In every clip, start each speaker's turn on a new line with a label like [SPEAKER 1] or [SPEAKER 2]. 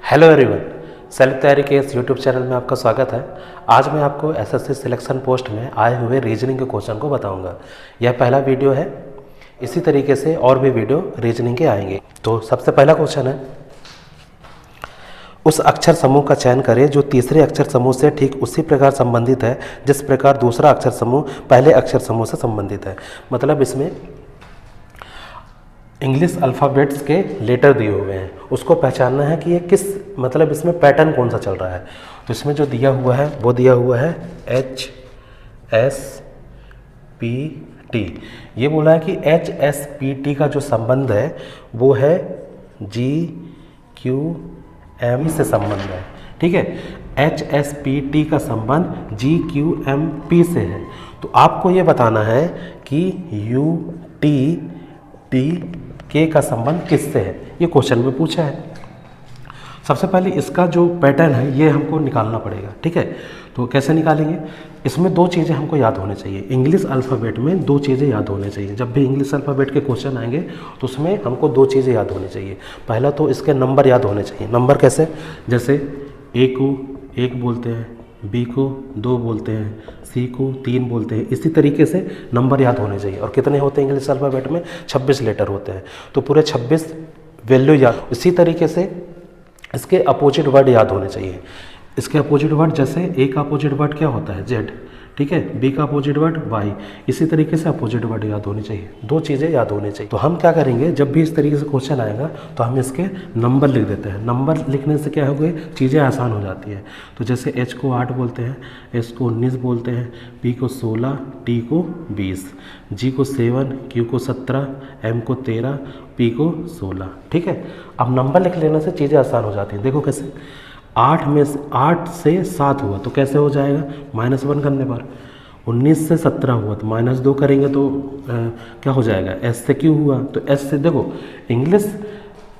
[SPEAKER 1] Hello everyone, self तैयारी के इस यूट्यूब चैनल में आपका स्वागत है। आज मैं आपको एसएससी सिलेक्शन पोस्ट में आए हुए रीजनिंग के क्वेश्चन को बताऊंगा। यह पहला वीडियो है, इसी तरीके से और भी वीडियो रीजनिंग के आएंगे। तो सबसे पहला क्वेश्चन है, उस अक्षर समूह का चयन करें जो तीसरे अक्षर समूह से ठीक उसी प्रकार संबंधित है जिस प्रकार दूसरा अक्षर समूह पहले अक्षर समूह से संबंधित है। मतलब इसमें इंग्लिश अल्फ़ाबेट्स के लेटर दिए हुए हैं, उसको पहचानना है कि ये किस, मतलब इसमें पैटर्न कौन सा चल रहा है। तो इसमें जो दिया हुआ है वो दिया हुआ है HSPT। ये बोला है कि HSPT का जो संबंध है वो है GQM से संबंध है। ठीक है, HSPT का संबंध GQMP से है। तो आपको ये बताना है कि UTTK का संबंध किससे है, ये क्वेश्चन में पूछा है। सबसे पहले इसका जो पैटर्न है ये हमको निकालना पड़ेगा। ठीक है, तो कैसे निकालेंगे, इसमें दो चीज़ें हमको याद होने चाहिए। इंग्लिश अल्फ़ाबेट में दो चीज़ें याद होने चाहिए। जब भी इंग्लिश अल्फ़ाबेट के क्वेश्चन आएंगे तो उसमें हमको दो चीज़ें याद होनी चाहिए। पहला तो इसके नंबर याद होने चाहिए। नंबर कैसे, जैसे A को 1 बोलते हैं, B को 2 बोलते हैं, C को 3 बोलते हैं। इसी तरीके से नंबर याद होने चाहिए। और कितने होते हैं इंग्लिश अल्फ़ाबेट में, 26 लेटर होते हैं, तो पूरे 26 वैल्यू याद। इसी तरीके से इसके अपोजिट वर्ड याद होने चाहिए। इसके अपोजिट वर्ड, जैसे A का अपोजिट वर्ड क्या होता है, Z। ठीक है, B का अपोजिट वर्ड Y। इसी तरीके से अपोजिट वर्ड याद होनी चाहिए। दो चीज़ें याद होनी चाहिए। तो हम क्या करेंगे, जब भी इस तरीके से क्वेश्चन आएगा तो हम इसके नंबर लिख देते हैं। नंबर लिखने से क्या हो गए, चीज़ें आसान हो जाती है। तो जैसे H को 8 बोलते हैं, S को 19 बोलते हैं, P को 16, T को 20, G को 7, Q को 17, M को 13, P को 16। ठीक है, अब नंबर लिख लेने से चीज़ें आसान हो जाती हैं। देखो कैसे, 8 से 7 हुआ तो कैसे हो जाएगा, -1 करने पर। 19 से 17 हुआ तो -2 करेंगे तो क्या हो जाएगा, S से Q हुआ तो S से। देखो इंग्लिश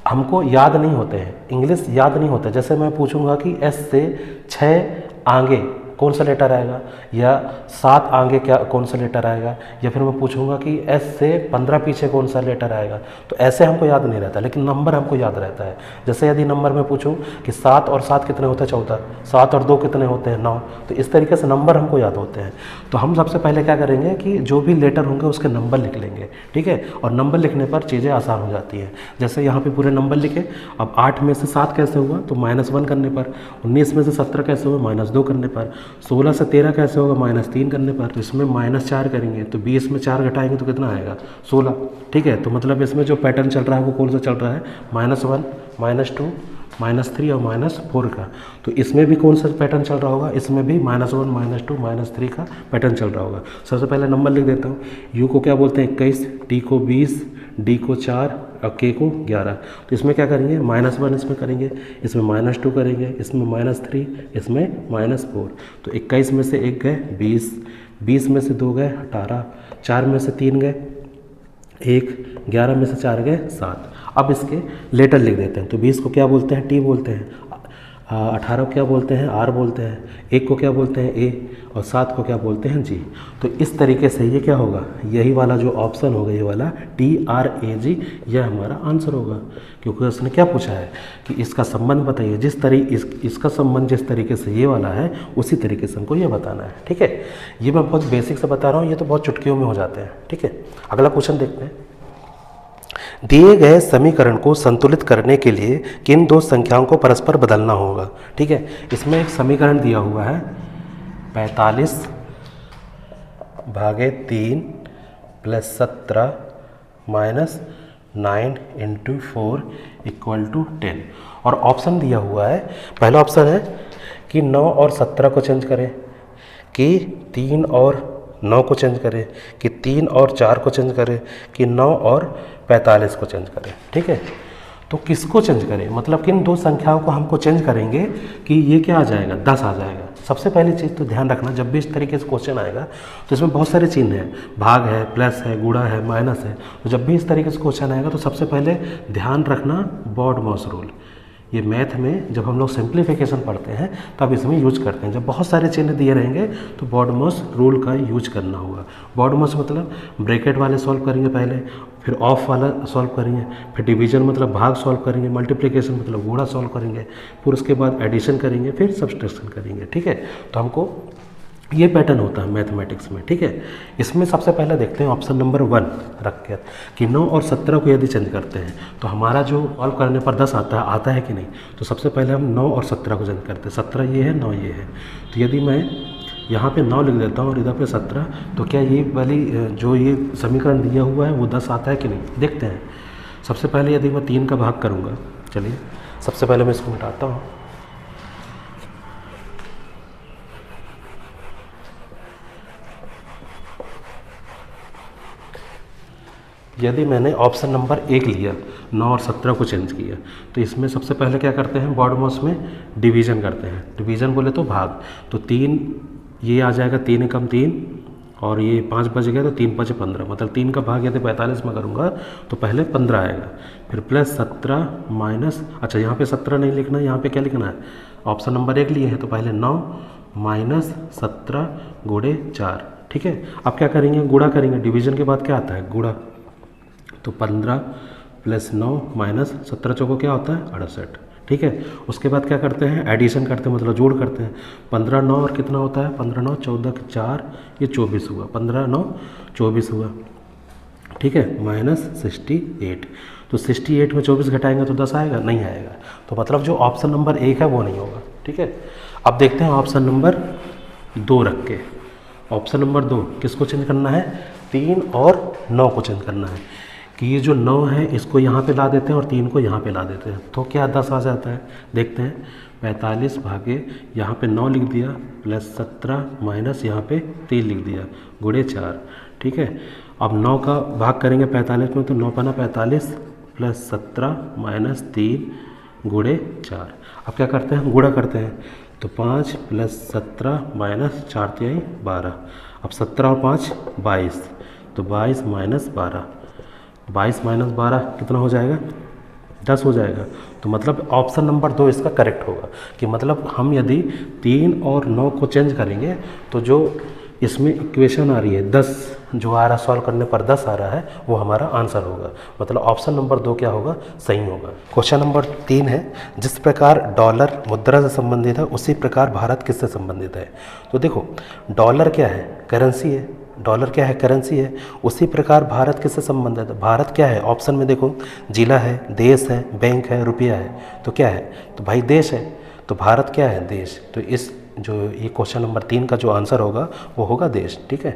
[SPEAKER 1] हमको याद नहीं होते हैं, इंग्लिश याद नहीं होता। जैसे मैं पूछूंगा कि S से 6 आगे कौन सा लेटर आएगा, या 7 आगे क्या कौन सा लेटर आएगा, या फिर मैं पूछूंगा कि S से 15 पीछे कौन सा लेटर आएगा, तो ऐसे हमको याद नहीं रहता। लेकिन नंबर हमको याद रहता है। जैसे यदि नंबर में पूछूं कि 7 और 7 कितने होते हैं, 14, 7 और 2 कितने होते हैं, 9, तो इस तरीके से नंबर हमको याद होते हैं। तो हम सबसे पहले क्या करेंगे कि जो भी लेटर होंगे उसके नंबर लिख लेंगे। ठीक है, और नंबर लिखने पर चीज़ें आसान हो जाती हैं। जैसे यहाँ पर पूरे नंबर लिखे। अब 8 में से 7 कैसे हुआ, तो -1 करने पर। 19 में से 17 कैसे हुआ, -2 करने पर। 16 से 13 कैसे होगा, -3 करने पर। तो इसमें -4 करेंगे तो 20 में 4 घटाएंगे तो कितना आएगा, 16। ठीक है, तो मतलब इसमें जो पैटर्न चल रहा है वो कौन सा चल रहा है, -1, -2, -3 और -4 का। तो इसमें भी कौन सा पैटर्न चल रहा होगा, इसमें भी -1, -2, -3 का पैटर्न चल रहा होगा। सबसे पहले नंबर लिख देता हूँ। U को क्या बोलते हैं, 21, T को 20, D को 4 और K को 11। तो इसमें क्या करेंगे, -1 इसमें करेंगे, इसमें -2 करेंगे, इसमें -3, इसमें -4। तो 21 में से 1 गए 20, 20 में से 2 गए 18, 4 में से 3 गए 1, 11 में से 4 गए 7। अब इसके लेटर लिख देते हैं। तो 20 को क्या बोलते हैं, T बोलते हैं। 18 को क्या बोलते हैं, R बोलते हैं। 1 को क्या बोलते हैं, A, और 7 को क्या बोलते हैं, G। तो इस तरीके से ये क्या होगा, यही वाला जो ऑप्शन होगा, ये वाला TRAG, यह हमारा आंसर होगा। क्योंकि उसने क्या पूछा है कि इसका संबंध बताइए। इसका संबंध जिस तरीके से ये वाला है उसी तरीके से हमको ये बताना है। ठीक है, ये मैं बहुत बेसिक से बता रहा हूँ, ये तो बहुत चुटकियों में हो जाते हैं। ठीक है, अगला क्वेश्चन देखते हैं। दिए गए समीकरण को संतुलित करने के लिए किन दो संख्याओं को परस्पर बदलना होगा। ठीक है, इसमें एक समीकरण दिया हुआ है 45/3 + 17 - 9 × 4 = 10। और ऑप्शन दिया हुआ है, पहला ऑप्शन है कि 9 और 17 को चेंज करें, कि 3 और 9 को चेंज करें, कि 3 और 4 को चेंज करें, कि 9 और 45 को चेंज करें। ठीक है, तो किसको चेंज करें, मतलब किन दो संख्याओं को हमको चेंज करेंगे कि ये क्या आ जाएगा, 10 आ जाएगा। सबसे पहली चीज़ तो ध्यान रखना, जब भी इस तरीके से क्वेश्चन आएगा तो इसमें बहुत सारे चिन्ह हैं, भाग है, प्लस है, गुणा है, माइनस है। तो जब भी इस तरीके से क्वेश्चन आएगा तो सबसे पहले ध्यान रखना बॉड मास रूल, ये मैथ में जब हम लोग सिंप्लीफिकेशन पढ़ते हैं तब इसमें यूज करते हैं। जब बहुत सारे चिन्ह दिए रहेंगे तो बॉडमॉस रूल का यूज करना होगा। बॉडमॉस मतलब ब्रैकेट वाले सॉल्व करेंगे पहले, फिर ऑफ वाला सॉल्व करेंगे, फिर डिवीजन मतलब भाग सॉल्व करेंगे, मल्टीप्लिकेशन मतलब गुणा सॉल्व करेंगे, फिर उसके बाद एडिशन करेंगे, फिर सब्सट्रैक्शन करेंगे। ठीक है, तो हमको ये पैटर्न होता है मैथमेटिक्स में। ठीक है, इसमें सबसे पहले देखते हैं ऑप्शन नंबर 1 रख कर कि 9 और 17 को यदि चेंज करते हैं तो हमारा जो सॉल्व करने पर 10 आता है कि नहीं। तो सबसे पहले हम 9 और 17 को चेंज करते हैं। 17 ये है, 9 ये है। तो यदि मैं यहाँ पे 9 लिख देता हूँ और इधर पे 17, तो क्या ये वाली जो ये समीकरण दिया हुआ है वो 10 आता है कि नहीं, देखते हैं। सबसे पहले यदि मैं 3 का भाग करूँगा, चलिए सबसे पहले मैं इसको मिटाता हूँ। यदि मैंने ऑप्शन नंबर 1 लिया, 9 और 17 को चेंज किया, तो इसमें सबसे पहले क्या करते हैं, बॉडमॉस में डिवीज़न करते हैं। डिवीज़न बोले तो भाग, तो 3 ये आ जाएगा, 3 एकम 3 और ये 5 बच गया तो 3 5 15, मतलब 3 का भाग यदि 45 में करूँगा तो पहले 15 आएगा, फिर प्लस 17 माइनस, अच्छा यहाँ पे 17 नहीं लिखना, यहाँ पे क्या लिखना है, ऑप्शन नंबर 1 लिए हैं तो पहले 9 माइनस 17 गुणे 4। ठीक है, अब क्या करेंगे, गुणा करेंगे। डिवीज़न के बाद क्या आता है, गुणा। तो 15 प्लस 9 माइनस 17 चौको क्या होता है, 68। ठीक है, उसके बाद क्या करते हैं, एडिशन करते हैं, मतलब जोड़ करते हैं। 15 9 और कितना होता है, 15 9 14 के 4, ये 24 हुआ, 15 9 24 हुआ। ठीक है, माइनस 68, तो 68 में 24 घटाएंगे तो 10 आएगा, नहीं आएगा। तो मतलब जो ऑप्शन नंबर 1 है वो नहीं होगा। ठीक है, अब देखते हैं ऑप्शन नंबर 2 रख के। ऑप्शन नंबर 2 किसको चेंज करना है, 3 और 9 को चेंज करना है कि ये जो 9 है इसको यहाँ पे ला देते हैं और 3 को यहाँ पे ला देते हैं, तो क्या 10 आ जाता है, देखते हैं। 45 भागे यहाँ पे 9 लिख दिया, प्लस 17 माइनस यहाँ पे 3 लिख दिया, गुणे 4। ठीक है, अब 9 का भाग करेंगे 45 में, तो 9 पाना 45 प्लस 17 माइनस 3 गुणे 4। अब क्या करते हैं, गुणा करते हैं, तो 5 प्लस 17 माइनस 4 तिहाई 12। अब 17 और 5 22, तो 22 माइनस 12, 22 माइनस 12 कितना हो जाएगा, 10 हो जाएगा। तो मतलब ऑप्शन नंबर 2 इसका करेक्ट होगा कि मतलब हम यदि 3 और 9 को चेंज करेंगे तो जो इसमें इक्वेशन आ रही है 10, जो आ रहा सॉल्व करने पर 10 आ रहा है, वो हमारा आंसर होगा। मतलब ऑप्शन नंबर 2 क्या होगा, सही होगा। क्वेश्चन नंबर 3 है, जिस प्रकार डॉलर मुद्रा से संबंधित है उसी प्रकार भारत किससे संबंधित है। तो देखो, डॉलर क्या है, करेंसी है। डॉलर क्या है, करेंसी है। उसी प्रकार भारत किससे संबंधित है, भारत क्या है, ऑप्शन में देखो, जिला है, देश है, बैंक है, रुपया है। तो क्या है, तो भाई देश है। तो भारत क्या है, देश। तो इस जो ये क्वेश्चन नंबर 3 का जो आंसर होगा वो होगा देश। ठीक है,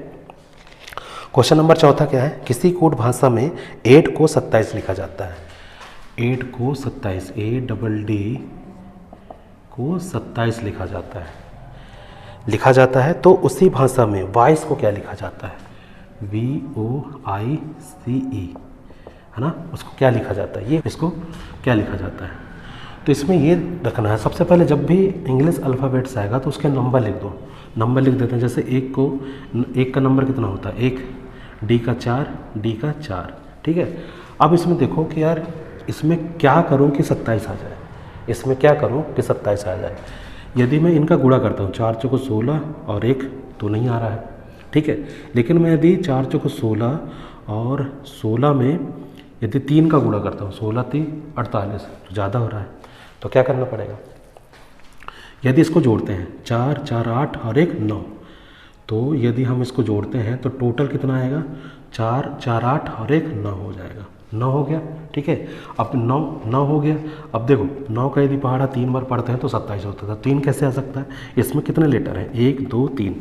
[SPEAKER 1] क्वेश्चन नंबर 4 क्या है, किसी कूट भाषा में 8 को 27 लिखा जाता है। 8 को 27, ADD को 27 लिखा जाता है। तो उसी भाषा में 22 को क्या लिखा जाता है, VOICE, है ना, उसको क्या लिखा जाता है, ये इसको क्या लिखा जाता है। तो इसमें ये रखना है, सबसे पहले जब भी इंग्लिश अल्फ़ाबेट्स आएगा तो उसके नंबर लिख दो। नंबर लिख देते हैं, जैसे 1 का नंबर कितना होता है, 1, D का 4, D का 4। ठीक है, अब इसमें देखो कि यार इसमें क्या करूं कि 27 आ जाए, इसमें क्या करूं कि 27 आ जाए। यदि मैं इनका गुणा करता हूँ, 4 चौको 16 और 1 तो नहीं आ रहा है। ठीक है, लेकिन मैं यदि 4 चौको 16 और 16 में यदि 3 का गुणा करता हूँ, 16 3 48, तो ज़्यादा हो रहा है। तो क्या करना पड़ेगा, यदि इसको जोड़ते हैं, 4 4 8 और 1 9, तो यदि हम इसको जोड़ते हैं तो टोटल कितना आएगा, 4 4 8 और 1 9 हो जाएगा, 9 हो गया। ठीक है, अब 9 हो गया। अब देखो 9 का यदि पहाड़ा 3 बार पढ़ते हैं तो 27 होता था। 3 कैसे आ सकता है, इसमें कितने लेटर हैं, 1 2 3,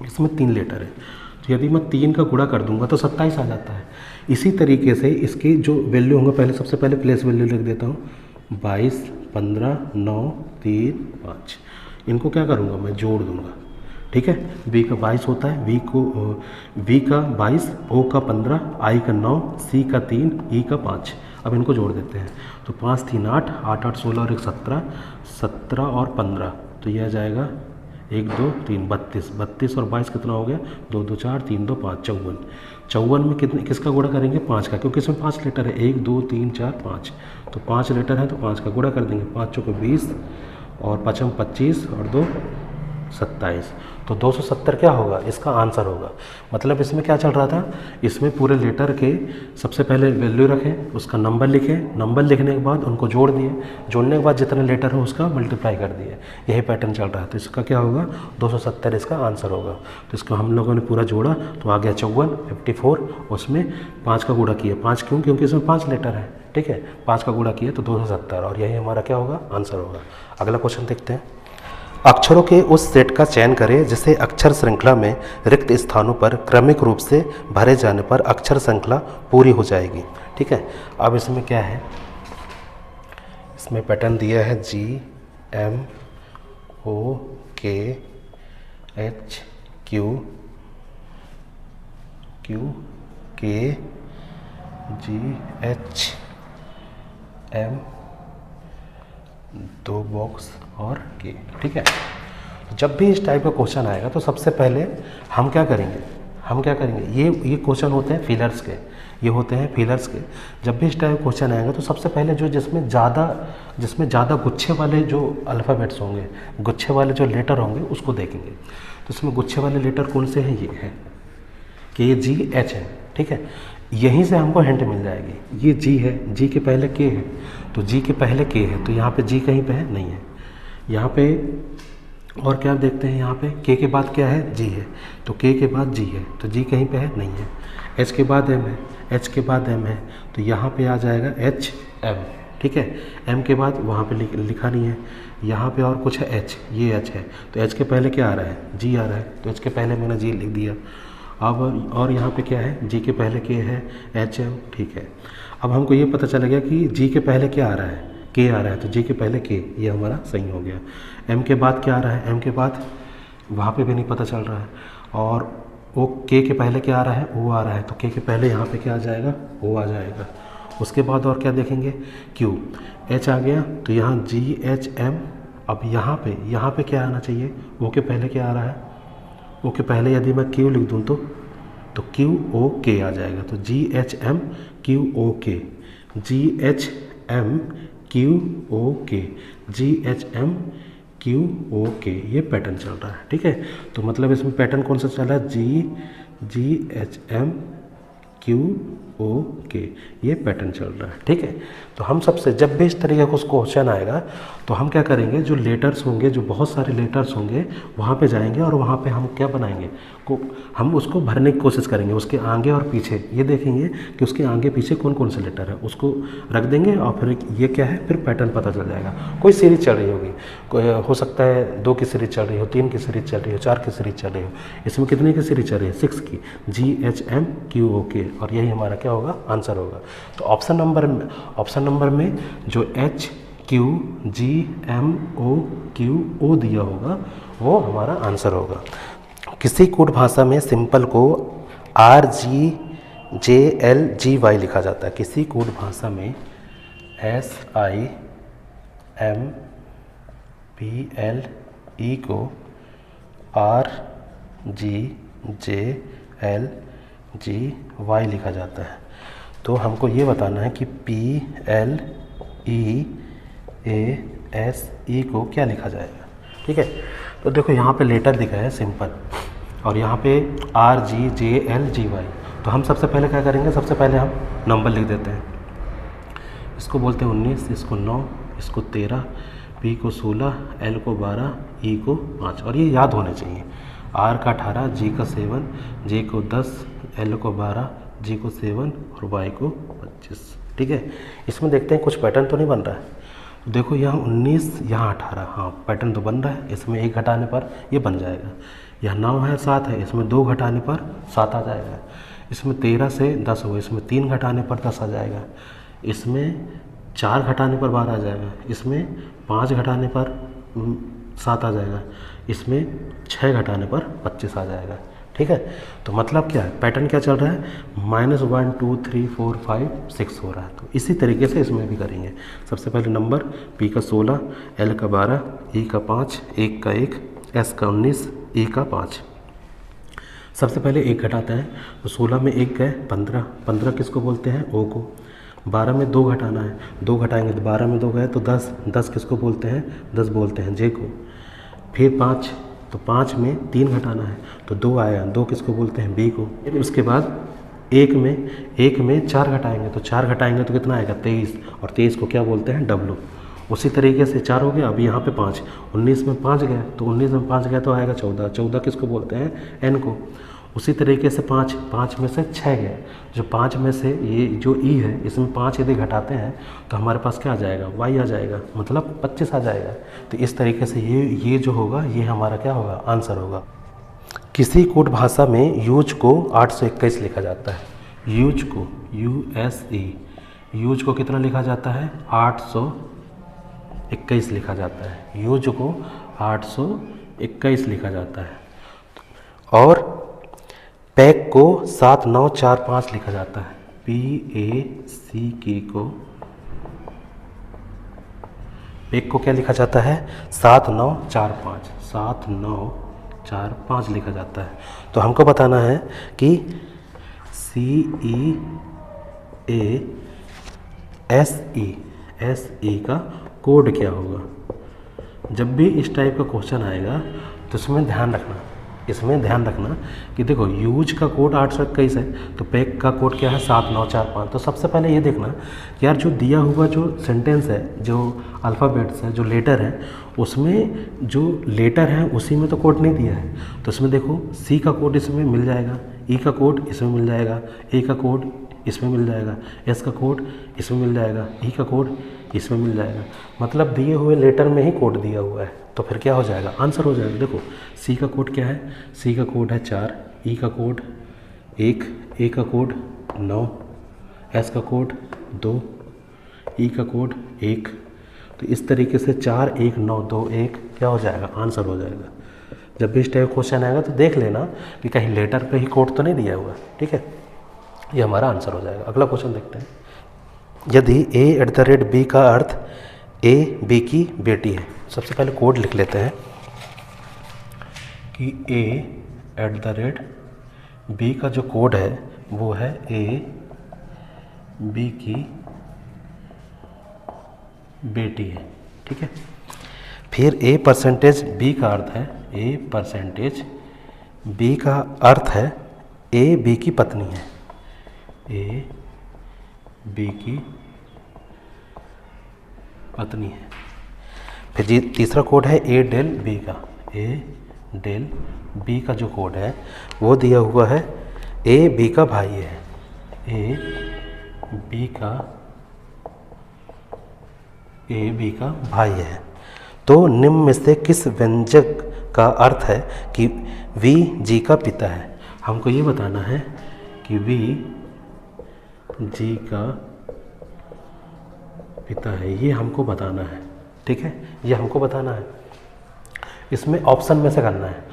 [SPEAKER 1] इसमें 3 लेटर है। तो यदि मैं 3 का गुणा कर दूंगा तो 27 आ जाता है। इसी तरीके से इसकी जो वैल्यू होंगे, पहले सबसे पहले प्लेस वैल्यू लिख देता हूँ, 22 15 9 3 5, इनको क्या करूँगा, मैं जोड़ दूँगा। ठीक है, V का 22 होता है, V का 22, O का 15, I का 9, C का 3, E का 5। अब इनको जोड़ देते हैं, तो 5 3 8 8 8 16 और 1 17, 17 और 15, तो यह आ जाएगा 1 2 3 32, 32 और 22 कितना हो गया, 2 2 4 3 2 5 54। 54 में कितने किसका गुणा करेंगे, 5 का, क्योंकि इसमें 5 लेटर है, 1 2 3 4 5, तो 5 लेटर है तो 5 का गुणा कर देंगे, 5 चौके 20 और 5 25 और 2 27, तो 270 क्या होगा, इसका आंसर होगा। मतलब इसमें क्या चल रहा था, इसमें पूरे लेटर के सबसे पहले वैल्यू रखें, उसका नंबर लिखें, नंबर लिखने के बाद उनको जोड़ दिए, जोड़ने के बाद जितने लेटर हो उसका मल्टीप्लाई कर दिए, यही पैटर्न चल रहा है। तो इसका क्या होगा, 270 इसका आंसर होगा। तो इसको हम लोगों ने पूरा जोड़ा तो आ गया 54, 54, उसमें 5 का गुणा किया, 5 क्यों, क्योंकि इसमें 5 लेटर है, ठीक है, 5 का गुणा किया तो 270, और यही हमारा क्या होगा, आंसर होगा। अगला क्वेश्चन देखते हैं। अक्षरों के उस सेट का चयन करें जिसे अक्षर श्रृंखला में रिक्त स्थानों पर क्रमिक रूप से भरे जाने पर अक्षर श्रृंखला पूरी हो जाएगी, ठीक है। अब इसमें क्या है, इसमें पैटर्न दिया है G M O K H Q Q K G H M, 2 box और के, ठीक है। जब भी इस टाइप का क्वेश्चन आएगा तो सबसे पहले हम क्या करेंगे, ये क्वेश्चन होते हैं फिलर्स के, ये होते हैं फिलर्स के। जब भी इस टाइप का क्वेश्चन आएगा तो सबसे पहले जो जिसमें ज़्यादा गुच्छे वाले जो अल्फ़ाबेट्स होंगे, गुच्छे वाले जो लेटर होंगे उसको देखेंगे। तो इसमें गुच्छे वाले लेटर कौन से हैं, ये है के जी एच है, ठीक है। यहीं से हमको हिंट मिल जाएगी, ये जी है, जी के पहले के है, तो जी के पहले के है, तो यहाँ पे जी कहीं पे है, नहीं है यहाँ पे। और क्या देखते हैं, यहाँ पे के बाद क्या है, जी है, तो के बाद जी है, तो जी कहीं पे है, नहीं है। एच के बाद एम है, एच के बाद एम है, तो यहाँ पे आ जाएगा एच एम, ठीक है। एम के बाद वहाँ पे लिखा नहीं है, यहाँ पे और कुछ है एच, ये एच है, तो एच के पहले क्या आ रहा है, जी आ रहा है, तो एच के पहले मैंने जी लिख दिया। अब और यहाँ पे क्या है, जी के पहले के है, एच एम, ठीक है। अब हमको ये पता चला गया कि जी के पहले क्या आ रहा है, के आ रहा है, तो जी के पहले के, ये हमारा सही हो गया। एम के बाद क्या आ रहा है, एम के बाद वहाँ पे भी नहीं पता चल रहा है। और ओ के पहले क्या आ रहा है, ओ आ रहा है, तो के पहले यहाँ पे क्या आ जाएगा, ओ आ जाएगा। उसके बाद और क्या देखेंगे, क्यू, एच आ गया, तो यहाँ जी एच एम। अब यहाँ पे क्या आना चाहिए, ओ के पहले क्या आ रहा है, ओ के पहले यदि मैं क्यू लिख दूँ तो क्यू ओ के आ जाएगा, तो G H M Q O K, G H M Q O K, G H M Q O K, ये पैटर्न चल रहा है, ठीक है। तो मतलब इसमें पैटर्न कौन सा चल रहा है, G H M Q O K, ये पैटर्न चल रहा है, ठीक है। तो हम सबसे जब भी इस तरीके का क्वेश्चन आएगा तो हम क्या करेंगे, जो लेटर्स होंगे, जो बहुत सारे लेटर्स होंगे, वहाँ पे जाएंगे और वहाँ पे हम क्या बनाएंगे, हम उसको भरने की कोशिश करेंगे, उसके आगे और पीछे ये देखेंगे कि उसके आगे पीछे कौन कौन से लेटर है, उसको रख देंगे और फिर ये क्या है, फिर पैटर्न पता चल जाएगा। कोई सीरीज चल रही होगी, हो सकता है 2 की सीरीज चल रही हो, 3 की सीरीज चल रही हो, 4 की सीरीज चल रही हो, इसमें कितने की सीरीज चल रही है, 6 की, G H M Q O K, और यही हमारा क्या होगा, आंसर होगा। तो ऑप्शन नंबर में जो H Q G M O Q O दिया होगा वो हमारा आंसर होगा। किसी कूट भाषा में सिंपल को R G J L G Y लिखा जाता है। किसी कूट भाषा में S I M P L E को R G J L G Y लिखा जाता है। तो हमको ये बताना है कि P L E A S E को क्या लिखा जाएगा, ठीक है। तो देखो यहाँ पे लेटर दिखा है सिंपल, और यहाँ पे R G J L G Y. तो हम सबसे पहले क्या करेंगे, सबसे पहले हम नंबर लिख देते हैं। इसको बोलते हैं 19, इसको 9, इसको 13, पी को 16, एल को 12, ई को 5, और ये याद होने चाहिए। आर का 18, जी का 7, जे को 10, एल को 12, जी को 7 और वाई को 25, ठीक है। इसमें देखते हैं कुछ पैटर्न तो नहीं बन रहा है। देखो यहाँ 19, यहाँ 18, हाँ पैटर्न तो बन रहा है। इसमें 1 घटाने पर ये बन जाएगा। यहाँ 9 है, 7 है, इसमें 2 घटाने पर 7 आ जाएगा। इसमें 13 से 10 हो, इसमें 3 घटाने पर 10 आ जाएगा। इसमें 4 घटाने पर 12 आ जाएगा। इसमें 5 घटाने पर 7 आ जाएगा। इसमें 6 घटाने पर 25 आ जाएगा, ठीक है। तो मतलब क्या है, पैटर्न क्या चल रहा है, -1 2 3 4 5 6 हो रहा है। तो इसी तरीके से इसमें भी करेंगे। सबसे पहले नंबर पी का 16, एल का 12, ई का 5, 1 का 1, एस का 19, ई का 5। सबसे पहले एक घटाता है, तो 16 में एक गए 15, 15 किसको बोलते हैं, ओ को। 12 में 2 घटाना है, 2 घटाएंगे तो 12 में 2 गए तो 10, 10 किसको बोलते हैं, 10 बोलते हैं, जे को। फिर 5, तो 5 में 3 घटाना है तो 2 आया, 2 किसको बोलते हैं, बी को। फिर उसके बाद एक में 4 घटाएंगे तो 4 घटाएंगे तो कितना आएगा, 23, और 23 को क्या बोलते हैं, डब्लू। उसी तरीके से 4 हो गया, अब यहाँ पे 5, 19 में 5 गए तो 19 में 5 गए तो आएगा 14, 14 किसको बोलते हैं, एन को। उसी तरीके से 5 में से 6 गए, जो 5 में से ये जो ई है इसमें 5 यदि घटाते हैं तो हमारे पास क्या आ जाएगा, वाई आ जाएगा, मतलब 25 आ जाएगा। तो इस तरीके से ये जो होगा ये हमारा क्या होगा, आंसर होगा। किसी कोड भाषा में यूज को 821 लिखा जाता है, यूज को USE, यूज को कितना लिखा जाता है, 821 लिखा जाता है, यूज को 821 लिखा जाता है। और पैक को 7945 लिखा जाता है, PACK को, पैक को क्या लिखा जाता है, 7945, 7945 लिखा जाता है। तो हमको बताना है कि CEASE का कोड क्या होगा। जब भी इस टाइप का क्वेश्चन आएगा तो इसमें ध्यान रखना कि देखो यूज का कोड 821 है तो पैक का कोड क्या है, 7945। तो सबसे पहले ये देखना कि यार जो दिया हुआ जो सेंटेंस है, जो अल्फ़ाबेट्स है, जो लेटर है, उसमें जो लेटर है उसी में तो कोड नहीं दिया है। तो इसमें देखो सी का कोड इसमें मिल जाएगा, ई का कोड इसमें मिल जाएगा, ए का कोड इसमें मिल जाएगा, एस का कोड इसमें मिल जाएगा, ई का कोड इसमें मिल जाएगा। मतलब दिए हुए लेटर में ही कोड दिया हुआ है, तो फिर क्या हो जाएगा, आंसर हो जाएगा। देखो सी का कोड क्या है, सी का कोड है 4, ई का कोड 1, ए का कोड 9, एस का कोड 2, ई का कोड 1। तो इस तरीके से 4 1 9 2 1 क्या हो जाएगा, आंसर हो जाएगा। जब भी इस टाइप क्वेश्चन आएगा तो देख लेना कि कहीं लेटर पे ही कोड तो नहीं दिया हुआ, ठीक है, ये हमारा आंसर हो जाएगा। अगला क्वेश्चन देखते हैं। यदि a@b का अर्थ a b की बेटी है, सबसे पहले कोड लिख लेते हैं कि a@b का जो कोड है वो है a b की बेटी है, ठीक है। फिर a%b का अर्थ है, a%b का अर्थ है a b की पत्नी है, a b की पत्नी है। फिर जी तीसरा कोड है a∇b का, a∇b का जो कोड है वो दिया हुआ है a b का भाई है, a b का भाई है। तो निम्न में से किस व्यंजक का अर्थ है कि v g का पिता है। हमको ये बताना है कि v g का पिता है, ये हमको बताना है, ठीक है, ये हमको बताना है। इसमें ऑप्शन में से करना है,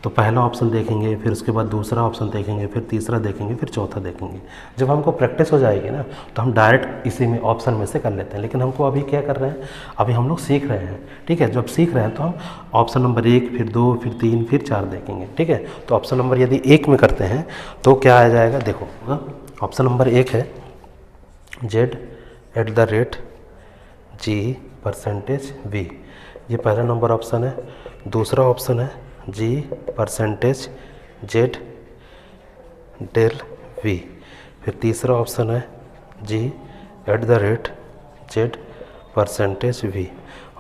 [SPEAKER 1] तो पहला ऑप्शन देखेंगे, फिर उसके बाद दूसरा ऑप्शन देखेंगे, फिर तीसरा देखेंगे, फिर चौथा देखेंगे। जब हमको प्रैक्टिस हो जाएगी ना तो हम डायरेक्ट इसी में ऑप्शन में से कर लेते हैं। लेकिन हमको अभी क्या कर रहे हैं, अभी हम लोग सीख रहे हैं, ठीक है। जब सीख रहे हैं तो हम ऑप्शन नंबर 1, फिर 2, फिर 3, फिर 4 देखेंगे, ठीक है। तो ऑप्शन नंबर यदि 1 में करते हैं तो क्या आ जाएगा, देखो ऑप्शन नंबर 1 है z@g%v, ये पहला नंबर ऑप्शन है। दूसरा ऑप्शन है g%z∇v, फिर तीसरा ऑप्शन है g@z%v,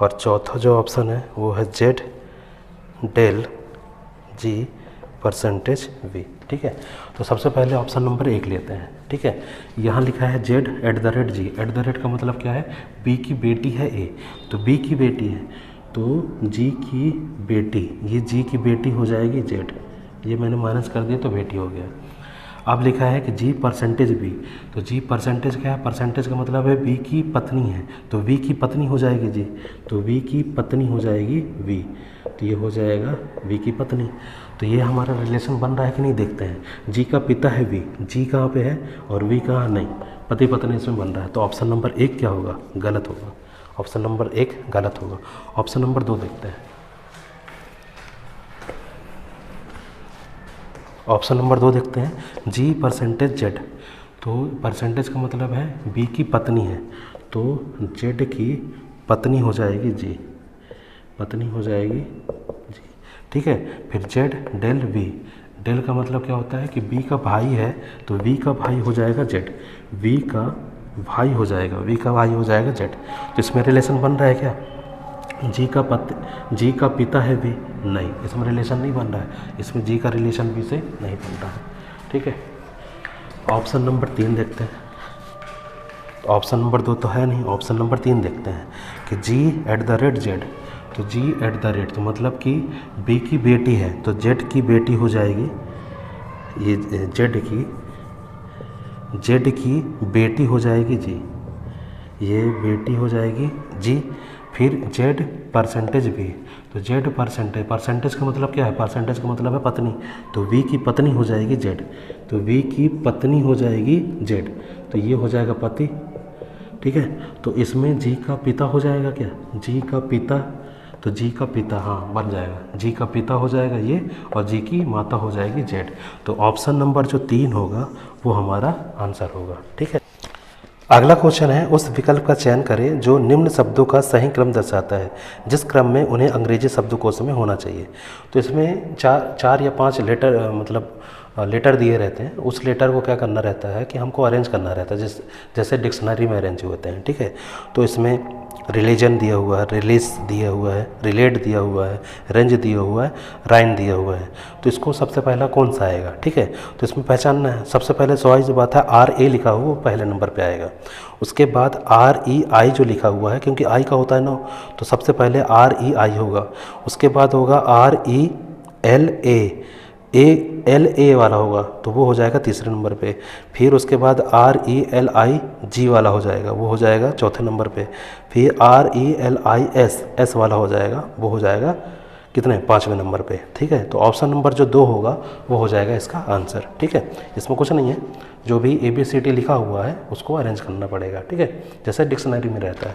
[SPEAKER 1] और चौथा जो ऑप्शन है वो है z∇g%v, ठीक है। तो सबसे पहले ऑप्शन नंबर 1 लेते हैं, ठीक है। यहाँ लिखा है z@g, @ का मतलब क्या है, b की बेटी है a, तो b की बेटी है तो g की बेटी, ये g की बेटी हो जाएगी z, ये मैंने माइनस कर दिया तो बेटी हो गया। अब लिखा है कि g%b, तो g% क्या है, परसेंटेज का मतलब है b की पत्नी है, तो v की पत्नी हो जाएगी g, तो v की पत्नी हो जाएगी v, तो ये हो जाएगा v की पत्नी। तो ये हमारा रिलेशन बन रहा है कि नहीं, देखते हैं। g का पिता है v, g कहाँ पे है और v कहाँ नहीं, पति पत्नी इसमें बन रहा है। तो ऑप्शन नंबर 1 क्या होगा, गलत होगा, ऑप्शन नंबर 1 गलत होगा। ऑप्शन नंबर 2 देखते हैं। ऑप्शन नंबर 2 देखते हैं, जी परसेंटेज जेड। तो परसेंटेज का मतलब है बी की पत्नी है, तो जेड की पत्नी हो जाएगी जी, पत्नी हो जाएगी जी, ठीक है। फिर जेड डेल वी, डेल का मतलब क्या होता है कि बी का भाई है, तो वी का भाई हो जाएगा जेड, वी का भाई हो जाएगा, वी का भाई हो जाएगा जेड। तो इसमें रिलेशन बन रहा है क्या, जी का पिता है वी, नहीं, इसमें रिलेशन नहीं बन रहा है, इसमें जी का रिलेशन वी से नहीं बन रहा है, ठीक है। ऑप्शन नंबर 3 देखते हैं। तो ऑप्शन नंबर 2 तो है नहीं, ऑप्शन नंबर 3 देखते हैं कि जी एट द रेट जेड। तो जी एट द रेट तो मतलब कि बी की बेटी है, तो जेड की बेटी हो जाएगी, ये जेड की बेटी हो जाएगी जी, ये बेटी हो जाएगी जी। फिर जेड परसेंटेज वी, तो जेड परसेंटेज, परसेंटेज का मतलब क्या है, परसेंटेज का मतलब है पत्नी, तो वी की पत्नी हो जाएगी जेड, तो वी की पत्नी हो जाएगी जेड, तो ये हो जाएगा पति, ठीक है। तो इसमें जी का पिता हो जाएगा क्या, जी का पिता, तो जी का पिता, हाँ बन जाएगा, जी का पिता हो जाएगा ये, और जी की माता हो जाएगी जेड। तो ऑप्शन नंबर जो 3 होगा वो हमारा आंसर होगा, ठीक है। अगला क्वेश्चन है, उस विकल्प का चयन करें जो निम्न शब्दों का सही क्रम दर्शाता है, जिस क्रम में उन्हें अंग्रेजी शब्दकोश में होना चाहिए। तो इसमें चार या 5 लेटर मतलब लेटर दिए रहते हैं, उस लेटर को क्या करना रहता है कि हमको अरेंज करना रहता है, जैसे डिक्शनरी में अरेंज होते हैं, ठीक है। तो इसमें रिलीजन दिया हुआ है, रिलीज दिया हुआ है, रिलेट दिया हुआ है, रेंज दिया हुआ है, राइन दिया हुआ है। तो इसको सबसे पहला कौन सा आएगा, ठीक है। तो इसमें पहचानना है, सबसे पहले स्वाभाविक बात है आर ए लिखा हुआ वो पहले नंबर पे आएगा। उसके बाद आर ई आई जो लिखा हुआ है, क्योंकि आई का होता है ना, तो सबसे पहले आर ई आई होगा। उसके बाद होगा R E L L A वाला होगा, तो वो हो जाएगा तीसरे नंबर पे। फिर उसके बाद आर ई एल आई जी वाला हो जाएगा, वो हो जाएगा चौथे नंबर पे। फिर R E L I S वाला हो जाएगा, वो हो जाएगा कितने, 5वें नंबर पे, ठीक है। तो ऑप्शन नंबर जो 2 होगा वो हो जाएगा इसका आंसर, ठीक है। इसमें कुछ नहीं है, जो भी ABCD लिखा हुआ है उसको अरेंज करना पड़ेगा, ठीक है, जैसे डिक्शनरी में रहता है।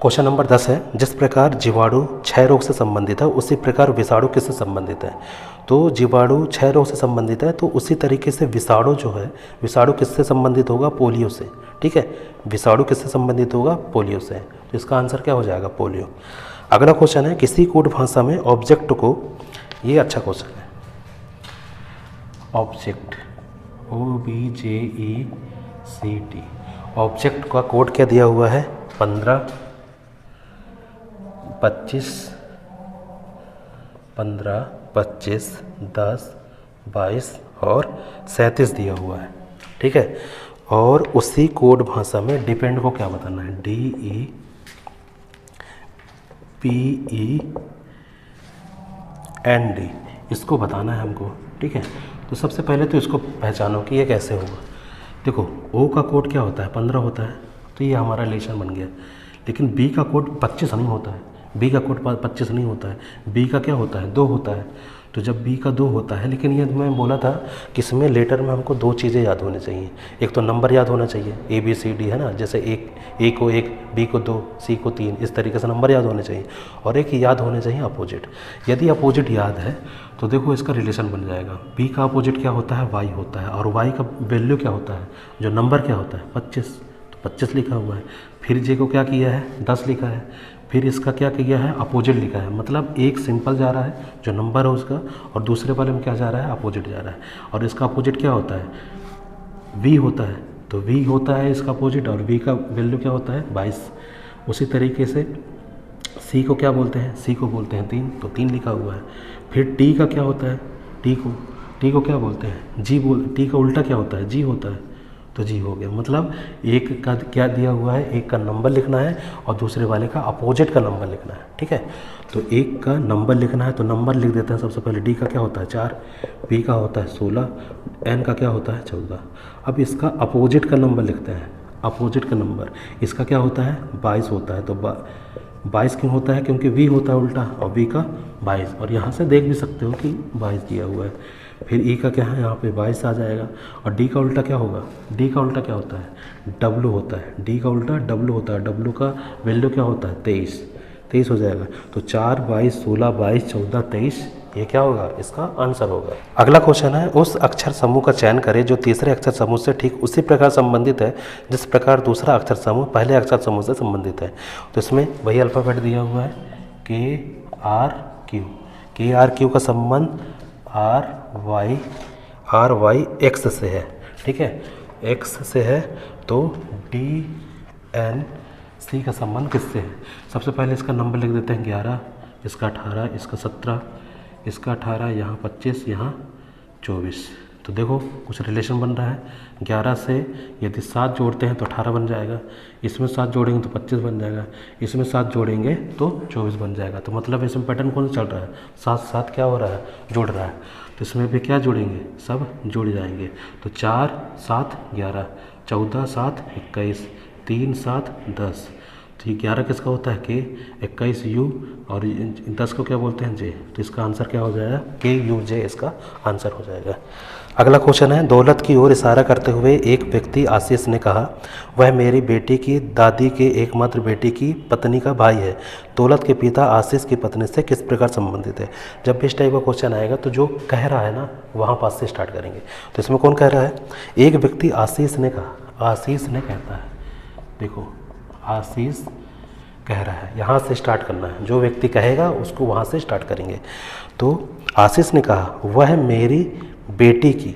[SPEAKER 1] क्वेश्चन नंबर 10 है, जिस प्रकार जीवाणु क्षय रोग से संबंधित है उसी प्रकार विषाणु किससे संबंधित है। तो जीवाणु क्षय रोग से संबंधित है, तो उसी तरीके से विषाणु जो है, विषाणु किससे संबंधित होगा, पोलियो से, ठीक है। विषाणु किससे संबंधित होगा, पोलियो से। तो इसका आंसर क्या हो जाएगा, पोलियो। अगला क्वेश्चन है, किसी कोड भाषा में ऑब्जेक्ट को, ये अच्छा क्वेश्चन है, ऑब्जेक्ट OBJECT, ऑब्जेक्ट का कोड क्या दिया हुआ है, 15, 25, 10, 22 और 37 दिया हुआ है, ठीक है। और उसी कोड भाषा में डिपेंड को क्या बताना है, DEPEND, इसको बताना है हमको, ठीक है। तो सबसे पहले तो इसको पहचानो कि ये कैसे होगा। देखो O का कोड क्या होता है, 15 होता है, तो ये हमारा रिलेशन बन गया। लेकिन B का कोड 25 नहीं होता है, B का कोड 25 नहीं होता है, B का क्या होता है, 2 होता है। तो जब B का 2 होता है, लेकिन ये मैं बोला था कि इसमें लेटर में हमको 2 चीज़ें याद होनी चाहिए। एक तो नंबर याद होना चाहिए, ABCD है ना, जैसे A को 1, B को 2, C को 3, इस तरीके से नंबर याद होने चाहिए। और एक याद होने चाहिए अपोजिट। यदि अपोजिट याद है तो देखो इसका रिलेशन बन जाएगा। B का अपोजिट क्या होता है, Y होता है, और Y का वैल्यू क्या होता है, जो नंबर क्या होता है, 25, तो 25 लिखा हुआ है। फिर J को क्या किया है, 10 लिखा है। फिर इसका क्या किया है, अपोजिट लिखा है, मतलब एक सिंपल जा रहा है जो नंबर है उसका, और दूसरे वाले में क्या जा रहा है, अपोजिट जा रहा है। और इसका अपोजिट क्या होता है, V होता है, तो V होता है इसका अपोजिट, और V का वैल्यू क्या होता है, 22। उसी तरीके से C को क्या बोलते हैं, C को बोलते हैं 3, तो 3 लिखा हुआ है। फिर T का क्या होता है, T को क्या बोलते हैं, T का उल्टा क्या होता है, G होता है, तो G हो गया। मतलब एक का क्या दिया हुआ है, एक का नंबर लिखना है और दूसरे वाले का अपोजिट का नंबर लिखना है, ठीक है। तो एक का नंबर लिखना है, तो नंबर लिख देते हैं सबसे पहले। D का क्या होता है, 4, B का होता है 16, N का क्या होता है, 14। अब इसका अपोजिट का नंबर लिखते हैं, अपोजिट का नंबर इसका क्या होता है, 22 होता है। तो 22 क्यों होता है, क्योंकि V होता है उल्टा, और V का 22, और यहाँ से देख भी सकते हो कि 22 दिया हुआ है। फिर E का क्या है, यहाँ पे 22 आ जाएगा। और D का उल्टा क्या होगा, D का उल्टा क्या होता है, W होता है, D का उल्टा W होता है। W का वैल्यू क्या होता है, 23 हो जाएगा। तो 4, 22, 16, 22, 14, 23, ये क्या होगा, इसका आंसर होगा। अगला क्वेश्चन है, उस अक्षर समूह का चयन करें जो तीसरे अक्षर समूह से ठीक उसी प्रकार संबंधित है जिस प्रकार दूसरा अक्षर समूह पहले अक्षर समूह से संबंधित है। तो इसमें वही अल्फ़ाबेट दिया हुआ है KRQ का संबंध RY X से है, ठीक है, X से है। तो DNC का संबंध किससे है? सबसे पहले इसका नंबर लिख देते हैं 11, इसका 18, इसका 17, इसका 18, यहाँ 25, यहाँ 24। तो देखो कुछ रिलेशन बन रहा है। 11 से यदि 7 जोड़ते हैं तो 18 बन जाएगा, इसमें 7 जोड़ेंगे तो 25 बन जाएगा, इसमें 7 जोड़ेंगे तो 24 बन जाएगा। तो मतलब इसमें पैटर्न कौन सा चल रहा है, 7 क्या हो रहा है, जुड़ रहा है। तो इसमें भी क्या जोड़ेंगे, सब जुड़ जाएंगे। तो 4 7 11, 14 7 21, 3 7 10। तो ये 11 किसका होता है K, 21 U और 10 को क्या बोलते हैं J। तो इसका आंसर क्या हो जाएगा, KUJ इसका आंसर हो जाएगा। अगला क्वेश्चन है, दौलत की ओर इशारा करते हुए एक व्यक्ति आशीष ने कहा, वह मेरी बेटी की दादी के एकमात्र बेटी की पत्नी का भाई है। दौलत के पिता आशीष की पत्नी से किस प्रकार संबंधित है। जब भी इस टाइप का क्वेश्चन आएगा तो जो कह रहा है ना वहाँ पास से स्टार्ट करेंगे। तो इसमें कौन कह रहा है, एक व्यक्ति आशीष ने कहा, आशीष ने कहता है, देखो आशीष कह रहा है, यहाँ से स्टार्ट करना है, जो व्यक्ति कहेगा उसको वहाँ से स्टार्ट करेंगे। तो आशीष ने कहा वह मेरी बेटी की,